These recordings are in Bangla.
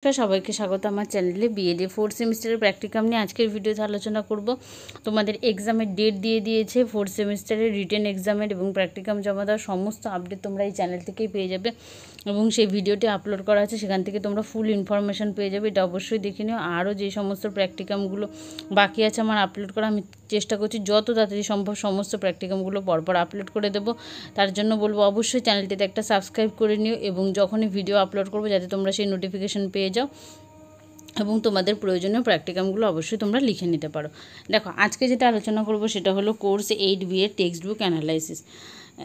সবাইকে স্বাগত আমার চ্যানেলে। বিএড ফোর্থ সেমিস্টারের প্র্যাকটিকাম নিয়ে আজকের ভিডিওতে আলোচনা করব। তোমাদের এক্সামের ডেট দিয়ে দিয়েছে, ফোর্থ সেমিস্টারের রিটেন এক্সামের এবং প্র্যাকটিকাম জমা দেওয়ার সমস্ত আপডেট তোমরা এই চ্যানেল থেকেই পেয়ে যাবে এবং সেই ভিডিওটি আপলোড করা আছে, সেখান থেকে তোমরা ফুল ইনফরমেশান পেয়ে যাবে। এটা অবশ্যই দেখে নিও। আরও যে সমস্ত প্র্যাকটিকামগুলো বাকি আছে আমার আপলোড করা, আমি চেষ্টা করছি যত তাড়াতাড়ি সম্ভব সমস্ত প্র্যাকটিকামগুলো পরপর আপলোড করে দেবো। তার জন্য বলবো অবশ্যই চ্যানেলটিতে একটা সাবস্ক্রাইব করে নিও এবং যখনই ভিডিও আপলোড করবো যাতে তোমরা সেই নোটিফিকেশান পেয়ে যাও এবং তোমাদের প্রয়োজনীয় প্র্যাকটিকামগুলো অবশ্যই তোমরা লিখে নিতে পারো। দেখো, আজকে যেটা আলোচনা করব সেটা হলো কোর্স 8B এর text book analysis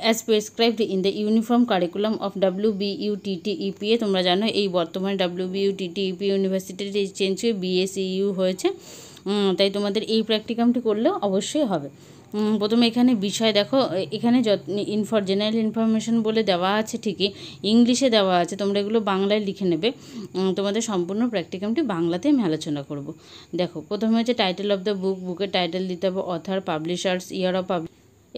as prescribed in the uniform curriculum of WBUTTEPA। তোমরা জানো এই বর্তমানে WBUTTEPA ইউনিভার্সিটির চেঞ্জ হয়ে BSEU হয়েছে, তাই তোমাদের এই প্র্যাকটিকামটি করলেও অবশ্যই হবে। প্রথমে এখানে বিষয় দেখো, এখানে জেনারেল ইনফরমেশন বলে দেওয়া আছে, ঠিকই ইংলিশে দেওয়া আছে, তোমরা এগুলো বাংলায় লিখে নেবে। তোমাদের সম্পূর্ণ প্র্যাকটিকামটি বাংলাতে আমি আলোচনা করব। দেখো, প্রথমে হচ্ছে টাইটেল অফ দ্য বুক, বুকের টাইটেল দিতে হবে, অথার, পাবলিশার্স, ইয়ার অফ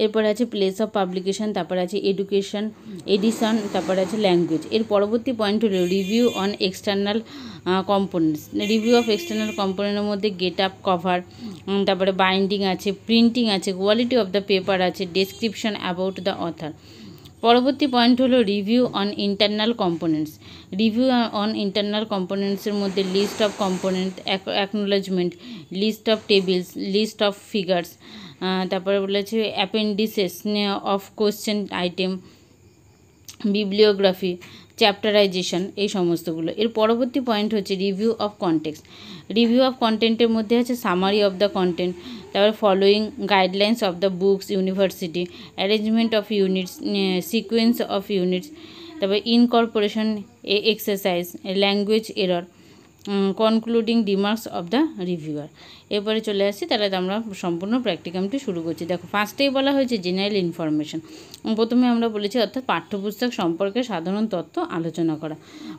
এরপরে আছে প্লেস অফ পাবলিকেশন, তারপরে আছে এডিশন, তারপরে আছে ল্যাঙ্গুয়েজ। এর পরবর্তী পয়েন্ট হলো review on external components. Review of external কম্পোনেন্টের মধ্যে গেট আপ, কভার, তারপরে বাইন্ডিং আছে, প্রিন্টিং আছে, কোয়ালিটি অফ দ্য পেপার আছে, ডেসক্রিপশন অ্যাবাউট দ্য অথার। পরবর্তী পয়েন্ট হলো review on internal components. Review on internal কম্পোনেন্টসের মধ্যে list of component, acknowledgement, list of tables, list of figures, তারপরে বলেছে appendices of question item, bibliography, chapterization, এই সমস্তগুলো। এর পরবর্তী পয়েন্ট হচ্ছে review of context. Review of কন্টেন্টের মধ্যে আছে সামারি অফ দ্য কন্টেন্ট, তারপরে following guidelines of the books university, arrangement of units, sequence of units, তারপরে incorporation exercise, language error, concluding remarks of the reviewer. এরপরে চলে আসছি, তাহলে আমরা সম্পূর্ণ প্র্যাকটিকামটি শুরু করছি। দেখো, ফার্স্টেই বলা হয়েছে জেনারেল ইনফরমেশন। প্রথমে আমরা বলেছি অর্থাৎ পাঠ্যপুস্তক সম্পর্কে সাধারণ তথ্য আলোচনা করা।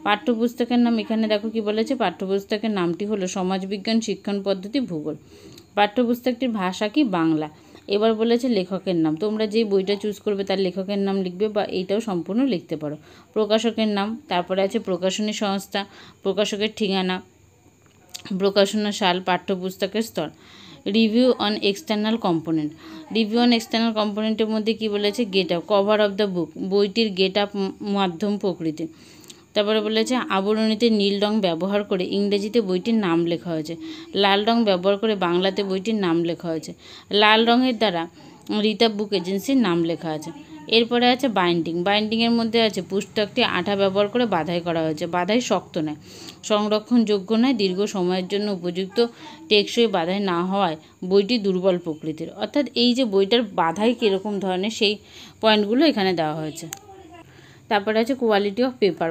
পাঠ্যপুস্তকের নাম এখানে দেখো কি বলেছে, পাঠ্যপুস্তকের নামটি হলো সমাজবিজ্ঞান শিক্ষণ পদ্ধতি ভূগোল। পাঠ্যপুস্তকটির ভাষা কি? বাংলা। এবার বলেছে লেখকের নাম, তোমরা যেই বইটা চুজ করবে তার লেখকের নাম লিখবে বা এইটাও সম্পূর্ণ লিখতে পারো। প্রকাশকের নাম, তারপরে আছে প্রকাশনী সংস্থা, প্রকাশকের ঠিকানা, প্রকাশনা সাল, পাঠ্যপুস্তকের স্তর। Review on external component. Review on external কম্পোনেন্টের মধ্যে কি বলেছে, get up, cover of the book, বইটির গেট আপ, মাধ্যম প্রকৃতি। তারপরে বলেছে আবরণীতে নীল রং ব্যবহার করে ইংরেজিতে বইটির নাম লেখা হয়েছে, লাল রং ব্যবহার করে বাংলাতে বইটির নাম লেখা হয়েছে, লাল রঙের দ্বারা রীতা বুক এজেন্সির নাম লেখা আছে। এরপরে আছে বাইন্ডিং। বাইন্ডিংয়ের মধ্যে আছে পুস্তকটি আঠা ব্যবহার করে বাঁধাই করা হয়েছে, বাঁধাই শক্ত নয়, সংরক্ষণযোগ্য নয়, দীর্ঘ সময়ের জন্য উপযুক্ত, টেকসই বাঁধাই না হওয়ায় বইটি দুর্বল প্রকৃতির। অর্থাৎ এই যে বইটার বাঁধাই কীরকম ধরনের সেই পয়েন্টগুলো এখানে দেওয়া হয়েছে। তারপরে আছে কোয়ালিটি অফ পেপার।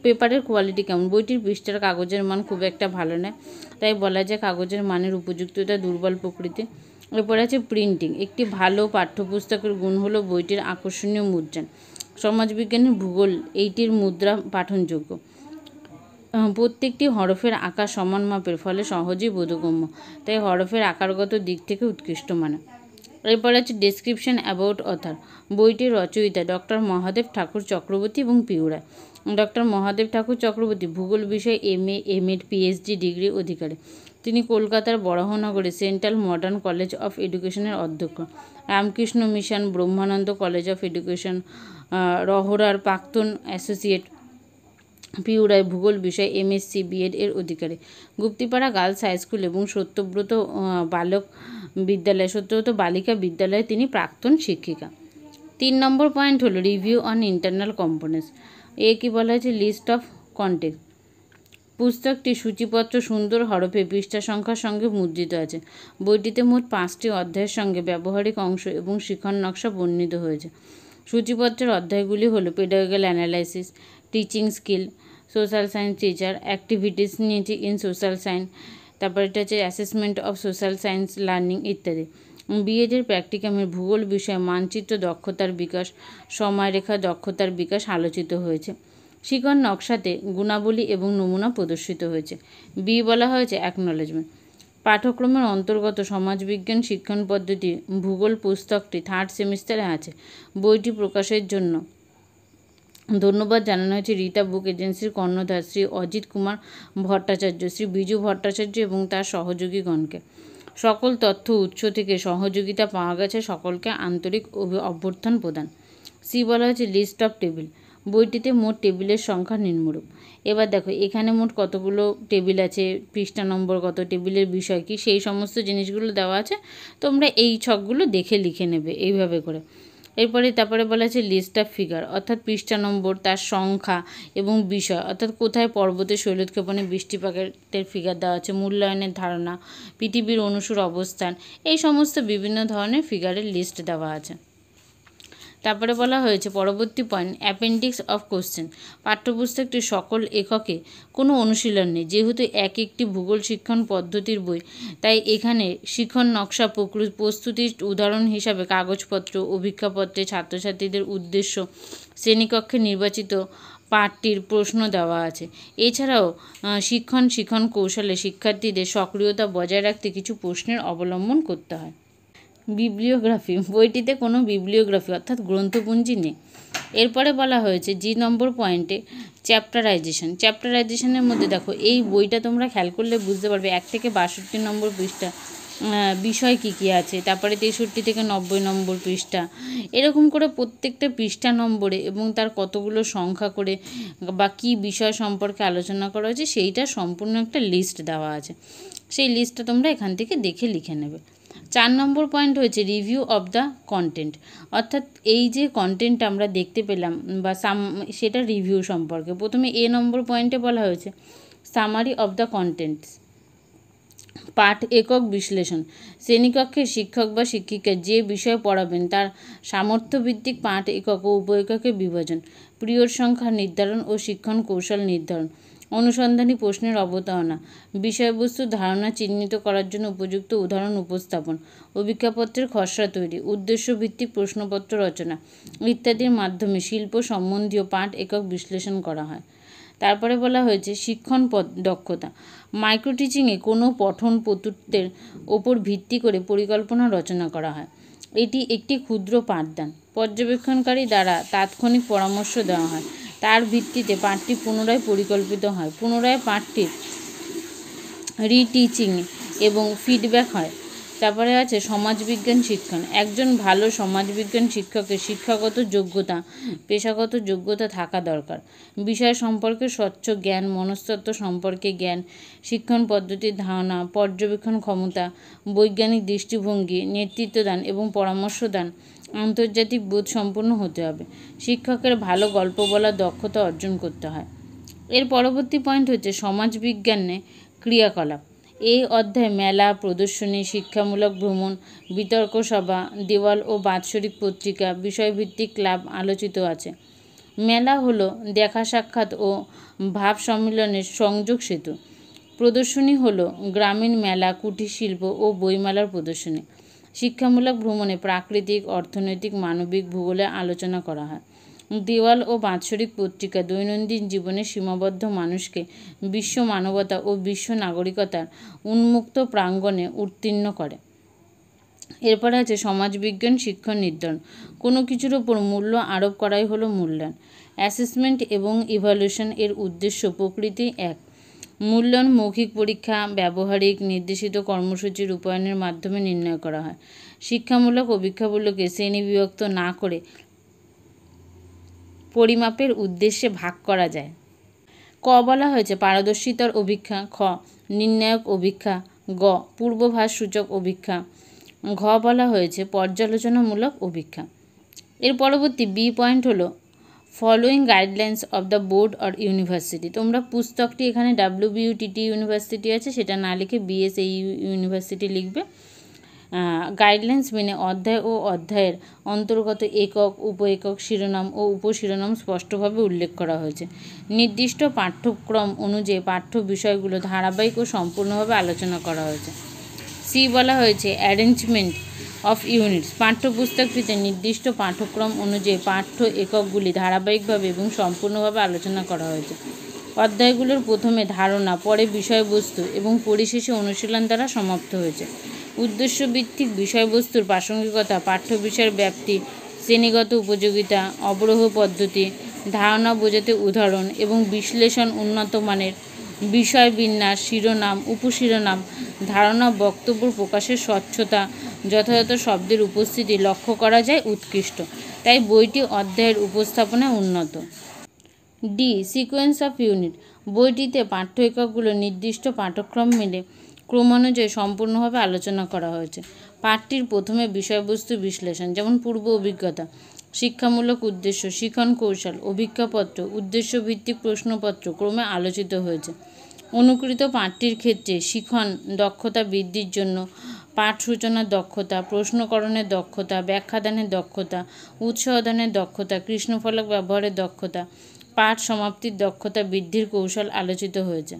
পেপারের কোয়ালিটি কেমন? বইটির পৃষ্ঠার কাগজের মান খুব একটা ভালো নয়, তাই বলা যায় কাগজের মানের উপযুক্ততা দুর্বল প্রকৃতি। এরপরে আছে প্রিন্টিং। একটি ভালো পাঠ্যপুস্তকের গুণ হলো বইটির আকর্ষণীয় মুদ্রণ। সমাজবিজ্ঞানের ভূগোল এইটির মুদ্রা পাঠনযোগ্য। প্রত্যেকটি হরফের আকার সমান মাপের, ফলে সহজেই বোধগম্য, তাই হরফের আকারগত দিক থেকে উৎকৃষ্ট মানের। এরপর আছে ডেসক্রিপশন অ্যাবাউট অথার। বইটির রচয়িতা ডক্টর মহাদেব ঠাকুর চক্রবর্তী এবং পিউরা। ডক্টর মহাদেব ঠাকুর চক্রবর্তী ভূগোল বিষয়ে MA, MEd, PhD ডিগ্রি অধিকারী। তিনি কলকাতার বরাহনগরে সেন্ট্রাল মডার্ন কলেজ অফ এডুকেশনের অধ্যক্ষ, Ramakrishna mission, Brahmananda college of education, রহরার প্রাক্তন অ্যাসোসিয়েট। পিউরায় ভূগোল বিষয়ে MSc, BEd এর অধিকারী। গুপ্তিপাড়া গার্লস হাই স্কুল এবং সত্যব্রত বালিকা বিদ্যালয়ে তিনি প্রাক্তন শিক্ষিকা। 3 নম্বর পয়েন্ট হলো রিভিউ অন ইন্টারনাল কম্পোনেন্টস। কি বলা হয়েছে, লিস্ট অফ কন্টেন্ট। পুস্তকটি সূচিপত্র সুন্দর হরফে পৃষ্ঠা সংখ্যার সঙ্গে মুদ্রিত আছে। বইটিতে মোট 5টি অধ্যায়ের সঙ্গে ব্যবহারিক অংশ এবং শিখন নকশা বর্ণিত হয়েছে। সূচিপত্রের অধ্যায়গুলি হলো pedagogical analysis, teaching skill, social science teacher, activities নিয়েছে ইন সোশ্যাল সায়েন্স, তারপর এটা হচ্ছে assessment of social science learning ইত্যাদি। বিএডের প্র্যাকটিকামের ভূগোল বিষয়ে মানচিত্র দক্ষতার বিকাশ, সময়রেখা দক্ষতার বিকাশ আলোচিত হয়েছে। শিখন নকশাতে গুণাবলী এবং নমুনা প্রদর্শিত হয়েছে। বি বলা হয়েছে অ্যাকনোলেজমেন্ট। পাঠ্যক্রমের অন্তর্গত সমাজবিজ্ঞান শিক্ষণ পদ্ধতি ভূগোল পুস্তকটি 3rd সেমিস্টারে আছে। বইটি প্রকাশের জন্য ধন্যবাদ জানানো হয়েছে রীতা বুক এজেন্সির কর্ণধার শ্রী অজিত কুমার ভট্টাচার্য, শ্রী বিজু ভট্টাচার্য এবং তার সহযোগীগণকে। সকল তথ্য উৎস থেকে সহযোগিতা পাওয়া গেছে, সকলকে আন্তরিক অভ্যর্থনা প্রদান। সি বলা হয়েছে লিস্ট অফ টেবিল। বইটিতে মোট টেবিলের সংখ্যা নিম্নরূপ। এবার দেখো এখানে মোট কতগুলো টেবিল আছে, পৃষ্ঠা নম্বর কত, টেবিলের বিষয় কী, সেই সমস্ত জিনিসগুলো দেওয়া আছে। তোমরা এই ছকগুলো দেখে লিখে নেবে এইভাবে করে। তারপরে বলা আছে লিস্ট অফ ফিগার, অর্থাৎ পৃষ্ঠা নম্বর, তার সংখ্যা এবং বিষয়, অর্থাৎ কোথায় পর্বতে শৈলোৎক্ষেপণে বৃষ্টিপাতের ফিগার দেওয়া আছে, মূল্যায়নের ধারণা, পৃথিবীর অনুসুর অবস্থান, এই সমস্ত বিভিন্ন ধরনের ফিগারের লিস্ট দেওয়া আছে। তারপরে বলা হয়েছে পরবর্তী পয়েন্ট অ্যাপেন্ডিক্স অফ কোশ্চেন। পাঠ্যপুস্তকটি সকল এককে কোনো অনুশীলন নেই, যেহেতু একটি ভূগোল শিক্ষণ পদ্ধতির বই, তাই এখানে শিক্ষণ নকশা প্রস্তুতির উদাহরণ হিসাবে কাগজপত্র, অভিজ্ঞাপত্রে ছাত্রছাত্রীদের উদ্দেশ্য, শ্রেণীকক্ষে নির্বাচিত পাঠটির প্রশ্ন দেওয়া আছে। এছাড়াও শিক্ষণ কৌশলে শিক্ষার্থীদের সক্রিয়তা বজায় রাখতে কিছু প্রশ্নের অবলম্বন করতে হয়। বিবলিওগ্রাফি, বইটিতে কোনো বিবলিওগ্রাফি অর্থাৎ গ্রন্থপুঞ্জি নেই। এরপরে বলা হয়েছে জি নম্বর পয়েন্টে চ্যাপ্টারাইজেশন। চ্যাপ্টারাইজেশনের মধ্যে দেখো এই বইটা তোমরা খেয়াল করলে বুঝতে পারবে 1 থেকে 62 নম্বর পৃষ্ঠা বিষয় কী কী আছে, তারপরে 63 থেকে 90 নম্বর পৃষ্ঠা, এরকম করে প্রত্যেকটা পৃষ্ঠা নম্বরে এবং তার কতগুলো সংখ্যা করে বা কী বিষয় সম্পর্কে আলোচনা করা হয়েছে সেইটা সম্পূর্ণ একটা লিস্ট দেওয়া আছে। সেই লিস্টটা তোমরা এখান থেকে দেখে লিখে নেবে। 4 নম্বর পয়েন্ট হয়েছে রিভিউ অব দ্য কন্টেন্ট, অর্থাৎ এই যে কন্টেন্ট আমরা দেখতে পেলাম বা সেটা রিভিউ সম্পর্কে। প্রথমে এ নম্বর পয়েন্টে বলা হয়েছে সামারি অব দ্য কন্টেন্টস। পাঠ একক বিশ্লেষণ। শ্রেণীকক্ষের শিক্ষক বা শিক্ষিকা যে বিষয় পড়াবেন তার সামর্থ্যভিত্তিক পাঠ একক ও উপ এককের বিভাজন, পিরিয়ড সংখ্যা নির্ধারণ ও শিক্ষণ কৌশল নির্ধারণ, অনুসন্ধানী প্রশ্নের অবতারণা, বিষয়বস্তুর ধারণা চিহ্নিত করার জন্য উপযুক্ত উদাহরণ উপস্থাপন, অভিজ্ঞাপত্রের খসড়া তৈরি, উদ্দেশ্যভিত্তিক প্রশ্নপত্র রচনা ইত্যাদির মাধ্যমে শিল্প সম্বন্ধীয় পাঠ একক বিশ্লেষণ করা হয়। তারপরে বলা হয়েছে শিক্ষণ দক্ষতা। মাইক্রো টিচিংয়ে কোনো পঠন পদ্ধতির ওপর ভিত্তি করে পরিকল্পনা রচনা করা হয়। এটি একটি ক্ষুদ্র পাঠদান। পর্যবেক্ষণকারী দ্বারা তাৎক্ষণিক পরামর্শ দেওয়া হয়, তার ভিত্তিতে পাঠটি পুনরায় পরিকল্পিত হয়, পুনরায় পাঠটির রিটিচিং এবং ফিডব্যাক হয়। তারপরে আছে সমাজবিজ্ঞান শিক্ষণ। একজন ভালো সমাজবিজ্ঞান শিক্ষকের শিক্ষাগত যোগ্যতা, পেশাগত যোগ্যতা থাকা দরকার। বিষয় সম্পর্কে স্বচ্ছ জ্ঞান, মনস্তত্ত্ব সম্পর্কে জ্ঞান, শিক্ষণ পদ্ধতির ধারণা, পর্যবেক্ষণ ক্ষমতা, বৈজ্ঞানিক দৃষ্টিভঙ্গি, নেতৃত্বদান এবং পরামর্শদান, আন্তর্জাতিক বোধ সম্পন্ন হতে হবে। শিক্ষকের ভালো গল্প বলার দক্ষতা অর্জন করতে হয়। এর পরবর্তী পয়েন্ট হচ্ছে সমাজবিজ্ঞানে ক্রিয়াকলাপ। এই অধ্যায়ে মেলা, প্রদর্শনী, শিক্ষামূলক ভ্রমণ, বিতর্ক সভা, দেওয়াল ও বাৎসরিক পত্রিকা, বিষয়ভিত্তিক ক্লাব আলোচিত আছে। মেলা হলো দেখা সাক্ষাৎ ও ভাব সম্মিলনের সংযোগ সেতু। প্রদর্শনী হলো গ্রামীণ মেলা, কুটির শিল্প ও বইমেলার প্রদর্শনী। শিক্ষামূলক ভ্রমণে প্রাকৃতিক, অর্থনৈতিক, মানবিক, ভূগোলে আলোচনা করা হয়। দেওয়াল ও বাৎসরিক পত্রিকা দৈনন্দিন জীবনে সীমাবদ্ধ মানুষকে বিশ্ব মানবতা ও বিশ্ব নাগরিকতার উন্মুক্ত প্রাঙ্গণে উত্তীর্ণ করে। এরপরে আছে সমাজবিজ্ঞান শিক্ষণ নির্ধারণ। কোনো কিছুর ওপর মূল্য আরোপ করাই হলো মূল্যায়ন। অ্যাসেসমেন্ট এবং ইভ্যালুয়েশন এর উদ্দেশ্য প্রকৃতি এক। মূল্যায়ন মৌখিক পরীক্ষা, ব্যবহারিক নির্দেশিত কর্মসূচি রূপায়ণের মাধ্যমে নির্ণয় করা হয়। শিক্ষামূলক অভিজ্ঞাগুলোকে শ্রেণীবিভক্ত না করে পরিমাপের উদ্দেশ্যে ভাগ করা যায়। ক বলা হয়েছে পারদর্শিতার অভিক্ষা, খ নির্ণায়ক অভিক্ষা, গ পূর্বভাস সূচক অভিক্ষা, ঘ বলা হয়েছে পর্যালোচনামূলক অভিক্ষা। এর পরবর্তী বি পয়েন্ট হলো following guidelines of the board or university. তোমরা পুস্তকটি এখানে WBUTT ইউনিভার্সিটি আছে সেটা না লিখে BSAU ইউনিভার্সিটি লিখবে। গাইডলাইন্স মেনে অধ্যায় ও অধ্যায়ের অন্তর্গত একক, উপ একক, শিরোনাম ও উপশিরোনাম স্পষ্টভাবে উল্লেখ করা হয়েছে। নির্দিষ্ট পাঠ্যক্রম অনুযায়ী পাঠ্য বিষয়গুলো ধারাবাহিক ও সম্পূর্ণভাবে আলোচনা করা হয়েছে। সি বলা হয়েছে অ্যারেঞ্জমেন্ট অফ ইউনিটস। পাঠ্যপুস্তকটিতে নির্দিষ্ট পাঠ্যক্রম অনুযায়ী পাঠ্য এককগুলি ধারাবাহিকভাবে এবং সম্পূর্ণভাবে আলোচনা করা হয়েছে। অধ্যায়গুলোর প্রথমে ধারণা, পরে বিষয়বস্তু এবং পরিশেষে অনুশীলন দ্বারা সমাপ্ত হয়েছে। উদ্দেশ্যভিত্তিক বিষয়বস্তুর প্রাসঙ্গিকতা, পাঠ্য বিষয়ের ব্যাপ্তি, শ্রেণীগত উপযোগিতা, অবরোহ পদ্ধতি, ধারণা বোঝাতে উদাহরণ এবং বিশ্লেষণ উন্নত মানের, বিষয় বিন্যাস, শিরোনাম, উপশিরোনাম, ধারণা, বক্তব্য প্রকাশের স্বচ্ছতা, যথাযথ শব্দের উপস্থিতি লক্ষ্য করা যায় উৎকৃষ্ট। তাই বইটি অধ্যায়ের উপস্থাপনায় উন্নত। ডি. Sequence of unit. বইটিতে পাঠ্য এককগুলো নির্দিষ্ট পাঠ্যক্রম মেনে ক্রমানুযায়ী সম্পূর্ণভাবে আলোচনা করা হয়েছে। পাঠটির প্রথমে বিষয়বস্তু বিশ্লেষণ, যেমন পূর্ব অভিজ্ঞতা, শিক্ষামূলক উদ্দেশ্য, শিখন কৌশল, অভিজ্ঞাপত্র, উদ্দেশ্যভিত্তিক প্রশ্নপত্র ক্রমে আলোচিত হয়েছে। অনুকৃত পাঠটির ক্ষেত্রে শিখন দক্ষতা বৃদ্ধির জন্য পাঠ সূচনার দক্ষতা, প্রশ্নকরণের দক্ষতা, ব্যাখ্যাদানের দক্ষতা, উৎসাহদানের দক্ষতা, কৃষ্ণফলক ব্যবহারের দক্ষতা, পাঠ সমাপ্তির দক্ষতা বৃদ্ধির কৌশল আলোচিত হয়েছে।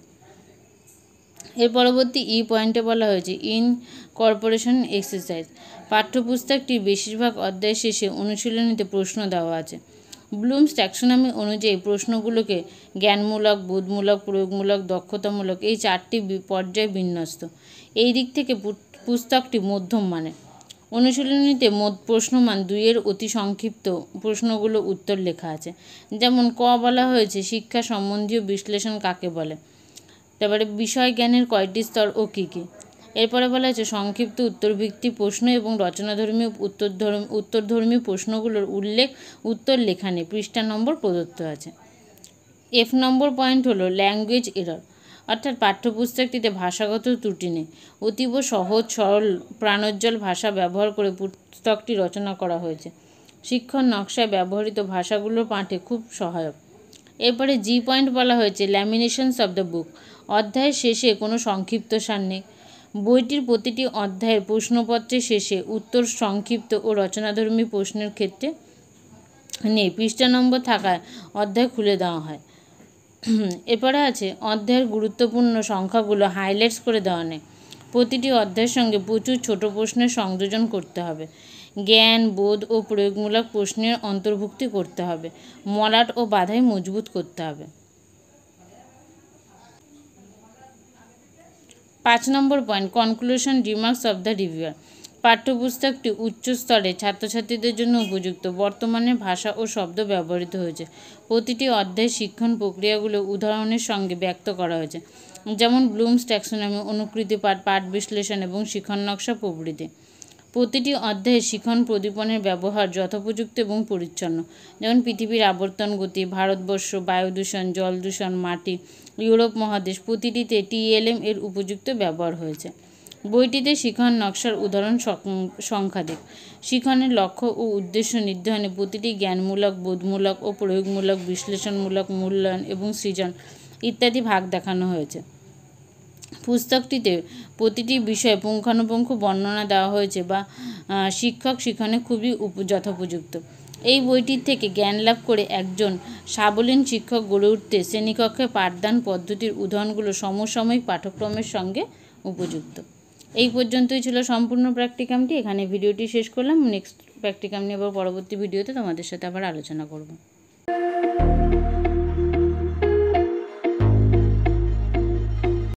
এর পরবর্তী পয়েন্টে বলা হয়েছে ইনকর্পোরেশন এক্সারসাইজ। পাঠ্যপুস্তকটির বেশিরভাগ অধ্যায় শেষে অনুশীলনীতে প্রশ্ন দেওয়া আছে। ব্লুমস ট্যাক্সোনমি অনুযায়ী প্রশ্নগুলোকে জ্ঞানমূলক, বোধমূলক, প্রয়োগমূলক, দক্ষতামূলক এই 4টি পর্যায়ে বিন্যস্ত। এই দিক থেকে পুস্তকটি মধ্যম মানের। অনুশীলনীতে প্রশ্নমান 2-এর অতি সংক্ষিপ্ত প্রশ্নগুলো উত্তর লেখা আছে। যেমন ক বলা হয়েছে শিক্ষা সম্বন্ধীয় বিশ্লেষণ কাকে বলে, তারপরে বিষয় জ্ঞানের কয়টি স্তর ও কী কী। এরপরে বলা হয়েছে সংক্ষিপ্ত উত্তরভিত্তিক প্রশ্ন এবং রচনাধর্মী উত্তরধর্মী প্রশ্নগুলোর উত্তর লেখা নেই। পৃষ্ঠা নম্বর প্রদত্ত আছে। F নম্বর পয়েন্ট হলো ল্যাঙ্গুয়েজ এরর, অর্থাৎ পাঠ্যপুস্তকটিতে ভাষাগত ত্রুটি নেই। অতীব সহজ, সরল, প্রাণোজ্জ্বল ভাষা ব্যবহার করে পুস্তকটি রচনা করা হয়েছে। শিক্ষণ নকশায় ব্যবহৃত ভাষাগুলোর পাঠে খুব সহায়ক। এরপরে জি পয়েন্ট বলা হয়েছে ল্যামিনেশনস অব দ্য বুক। অধ্যায়ের শেষে কোনো সংক্ষিপ্তসার নেই। বইটির প্রতিটি অধ্যায়ের প্রশ্নপত্রের শেষে উত্তর সংক্ষিপ্ত ও রচনাধর্মী প্রশ্নের ক্ষেত্রে নেই। পৃষ্ঠা নম্বর থাকায় অধ্যায় খুলে দেওয়া হয়। এরপরে আছে অধ্যায়ের গুরুত্বপূর্ণ সংখ্যাগুলো হাইলাইটস করে দেওয়া নেই। প্রতিটি অধ্যায়ের সঙ্গে প্রচুর ছোট প্রশ্নের সংযোজন করতে হবে। জ্ঞান, বোধ ও প্রয়োগমূলক প্রশ্নের অন্তর্ভুক্তি করতে হবে। মলাট ও বাধাই মজবুত করতে হবে। 5 number point conclusion remarks of the reviewer. পাঠ্যপুস্তকটি উচ্চ স্তরে ছাত্রছাত্রীদের জন্য উপযুক্ত। বর্তমানে ভাষা ও শব্দ ব্যবহৃত হয়েছে। প্রতিটি অধ্যায়ে শিক্ষণ প্রক্রিয়াগুলো উদাহরণের সঙ্গে ব্যক্ত করা হয়েছে, যেমন ব্লুমস ট্যাক্সোনমি, অনুকৃতি পাঠ, পাঠ বিশ্লেষণ এবং শিখন নকশা প্রভৃতি। প্রতিটি অধ্যায়ে শিখন প্রদীপনের ব্যবহার যথোপযুক্ত এবং পরিচ্ছন্ন, যেমন পৃথিবীর আবর্তন গতি, ভারতবর্ষ, বায়ু দূষণ, জল দূষণ, মাটি, ইউরোপ মহাদেশ প্রতিটিতে TLM এর উপযুক্ত ব্যবহার হয়েছে। বইটিতে শিখন নকশার উদাহরণ সংখ্যাধিক। শিখনের লক্ষ্য ও উদ্দেশ্য নির্ধারণে প্রতিটি জ্ঞানমূলক, বোধমূলক ও প্রয়োগমূলক, বিশ্লেষণমূলক, মূল্যায়ন এবং সৃজন ইত্যাদি ভাগ দেখানো হয়েছে। পুস্তকটিতে প্রতিটি বিষয়ে পুঙ্খানুপুঙ্খ বর্ণনা দেওয়া হয়েছে বা শিক্ষক শিখনে খুবই যথোপযুক্ত। এই বইটির থেকে জ্ঞান লাভ করে একজন সাবলীল শিক্ষক গড়ে উঠতে শ্রেণীকক্ষে পাঠদান পদ্ধতির উদাহরণগুলো সমসাময়িক পাঠ্যক্রমের সঙ্গে উপযুক্ত। এই পর্যন্তই ছিল সম্পূর্ণ প্র্যাকটিকামটি। এখানে ভিডিওটি শেষ করলাম। নেক্সট প্র্যাকটিকাম নিয়ে আবার পরবর্তী ভিডিওতে তোমাদের সাথে আবার আলোচনা করব।